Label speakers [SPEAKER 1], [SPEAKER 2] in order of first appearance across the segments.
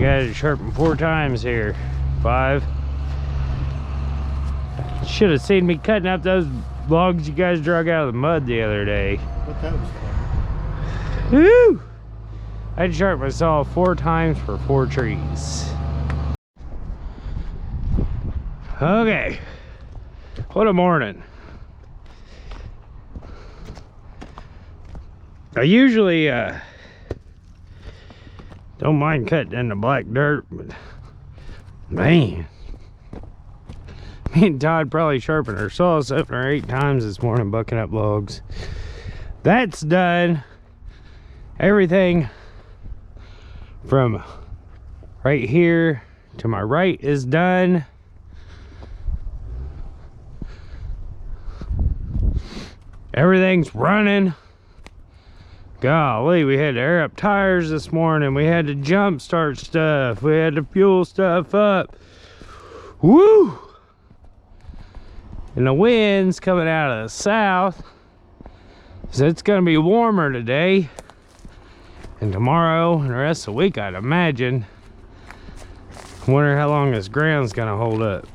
[SPEAKER 1] got it sharpened 4 times here. 5. Should have seen me cutting up those logs you guys drug out of the mud the other day.
[SPEAKER 2] But that was fun.
[SPEAKER 1] Woo! I had sharpened my saw 4 times for 4 trees. Okay. What a morning. I usually don't mind cutting in the black dirt, but man, me and Todd probably sharpened our saw 7 or 8 times this morning bucking up logs. That's done. Everything from right here to my right is done. Everything's running. Golly, we had to air up tires this morning. We had to jump start stuff. We had to fuel stuff up. Woo! And the wind's coming out of the south. So it's gonna be warmer today. And tomorrow and the rest of the week, I'd imagine. I wonder how long this ground's gonna hold up.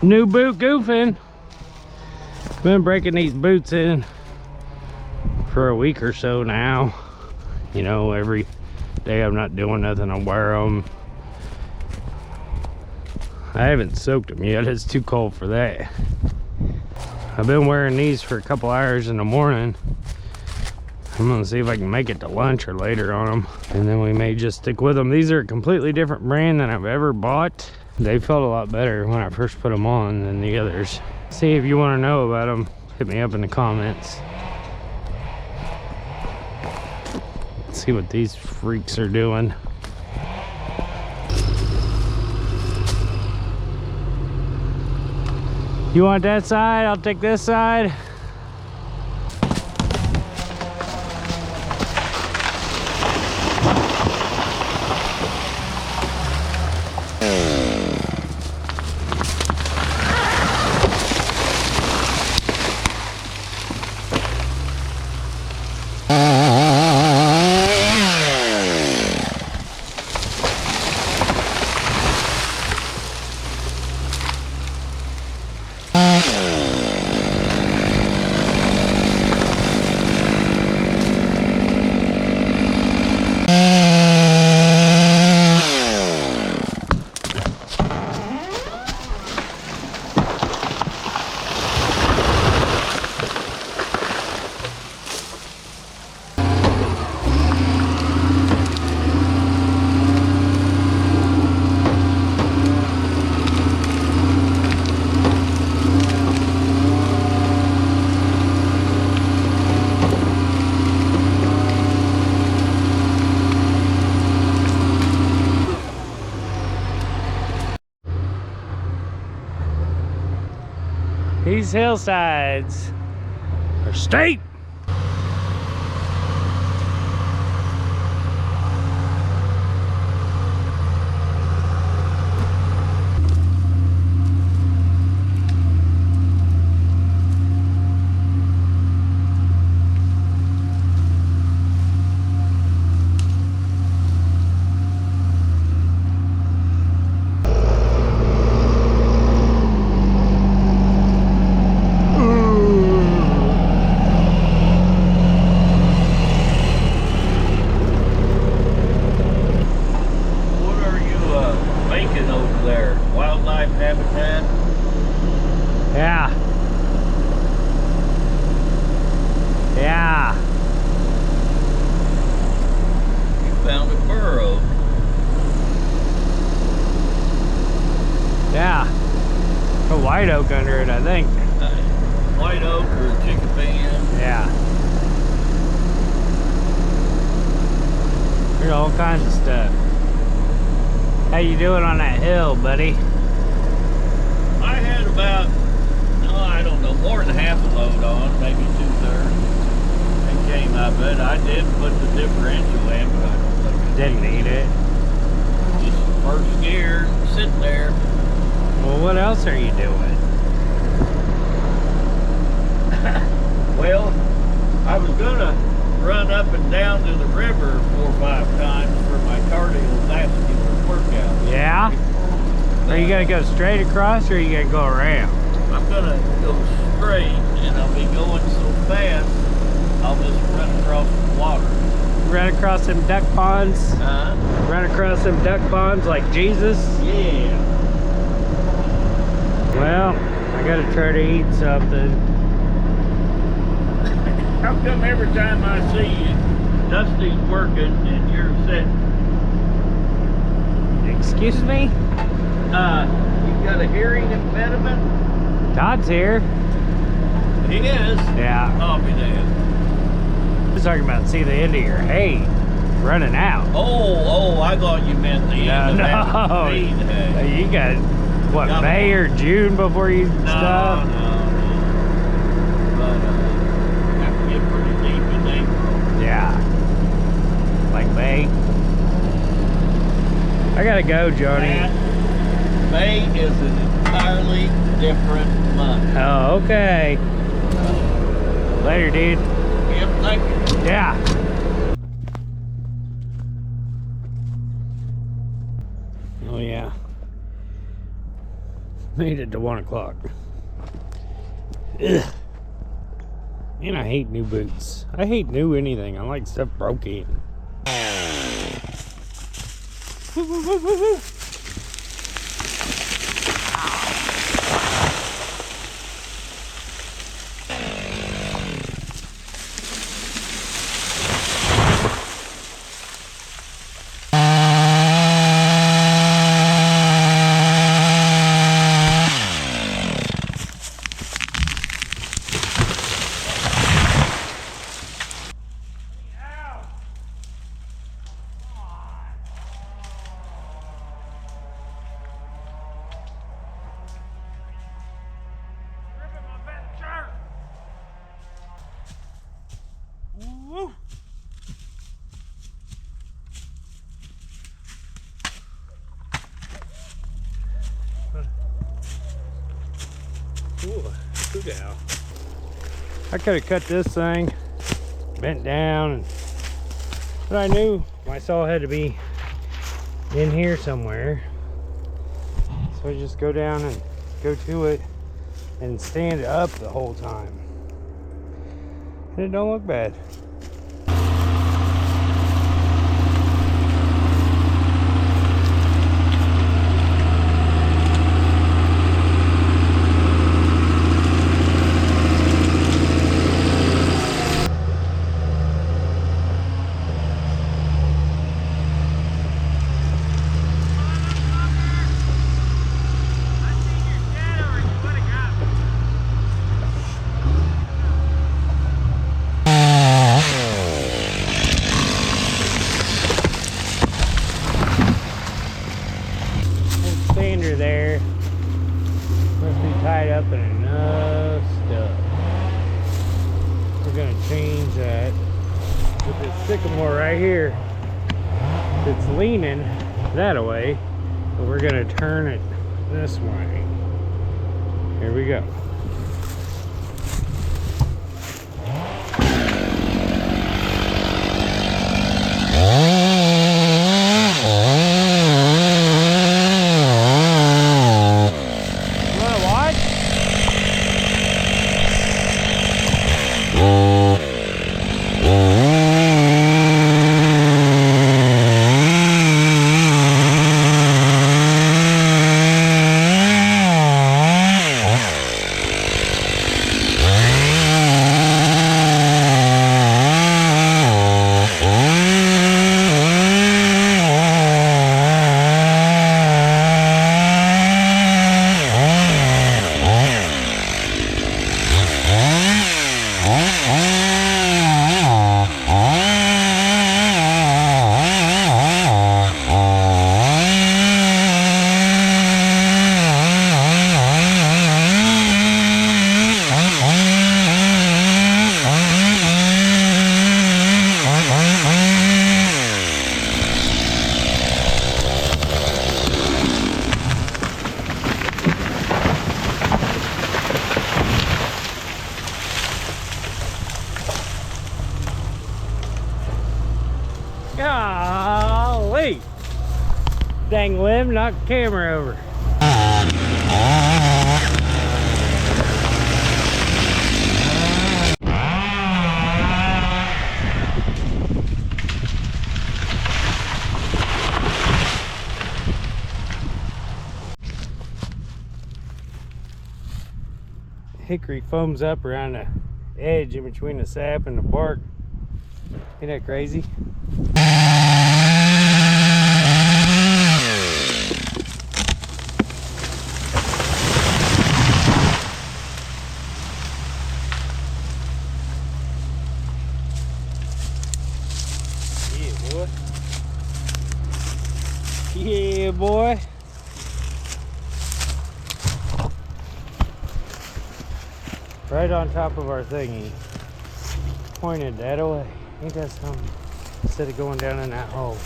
[SPEAKER 1] New boot goofing. Been breaking these boots in for a week or so now. You know, every day I'm not doing nothing, I wear them. I haven't soaked them yet, it's too cold for that. I've been wearing these for a couple hours in the morning. I'm gonna see if I can make it to lunch or later on them, and then we may just stick with them. These are a completely different brand than I've ever bought. They felt a lot better when I first put them on than the others. See if you want to know about them, hit me up in the comments. Let's see what these freaks are doing. You want that side? I'll take this side. These hillsides are steep. Yeah. Yeah.
[SPEAKER 3] You found a burrow.
[SPEAKER 1] Yeah. A white oak under it, I think.
[SPEAKER 3] White oak or a chickapin.
[SPEAKER 1] Yeah. There's all kinds of stuff. How you doing on that hill, buddy?
[SPEAKER 3] I had about, I don't know, more than half a load on, maybe 2/3. They came, I But I did put the differential in, but I don't think I
[SPEAKER 1] Didn't need it.
[SPEAKER 3] just first gear, sitting there.
[SPEAKER 1] Well, what else are you doing?
[SPEAKER 3] Well, I was gonna run up and down to the river 4 or 5 times for my cardiovascular workout.
[SPEAKER 1] Yeah? Are you gonna go straight across or are you gonna go around?
[SPEAKER 3] I'm gonna go straight, and I'll be going so fast, I'll just run across the water.
[SPEAKER 1] Run across them duck ponds? Run across them duck ponds like Jesus?
[SPEAKER 3] Yeah.
[SPEAKER 1] Well, I gotta try to eat something.
[SPEAKER 3] How come every time I see you, Dusty's working and you're sitting?
[SPEAKER 1] Excuse me?
[SPEAKER 3] You got a hearing impediment?
[SPEAKER 1] Todd's here.
[SPEAKER 3] He is.
[SPEAKER 1] Yeah.
[SPEAKER 3] I'll be damned.
[SPEAKER 1] I was talking about see the end of your hay running out.
[SPEAKER 3] Oh, I thought you meant the end of having to feed hay.
[SPEAKER 1] You got, what,
[SPEAKER 3] Got
[SPEAKER 1] May
[SPEAKER 3] one.
[SPEAKER 1] or June before you stop?
[SPEAKER 3] No. But I have to get pretty deep in April.
[SPEAKER 1] Yeah. Like May. I gotta go, Johnny.
[SPEAKER 3] That May is an entirely different month.
[SPEAKER 1] Oh, okay. Later, dude.
[SPEAKER 3] Yep, thank you.
[SPEAKER 1] Yeah. Oh, yeah. Made it to 1 o'clock. Ugh. Man, I hate new boots. I hate new anything. I like stuff broken. Woo, woo, woo, woo, woo. Woo. Ooh, good gal. I could have cut this thing, bent down, but I knew my saw had to be in here somewhere. So I just go down and go to it and stand it up the whole time. And it don't look bad. Sander there must be tied up in enough stuff. We're gonna change that with this sycamore right here. It's leaning that way, but we're gonna turn it this way. Here we go. Golly! Dang limb, knocked the camera over. Hickory foams up around the edge in between the sap and the bark. Ain't that crazy? Yeah, boy. Yeah, boy. Right on top of our thingy. Pointed that away. Ain't that something? Instead of going down in that hole.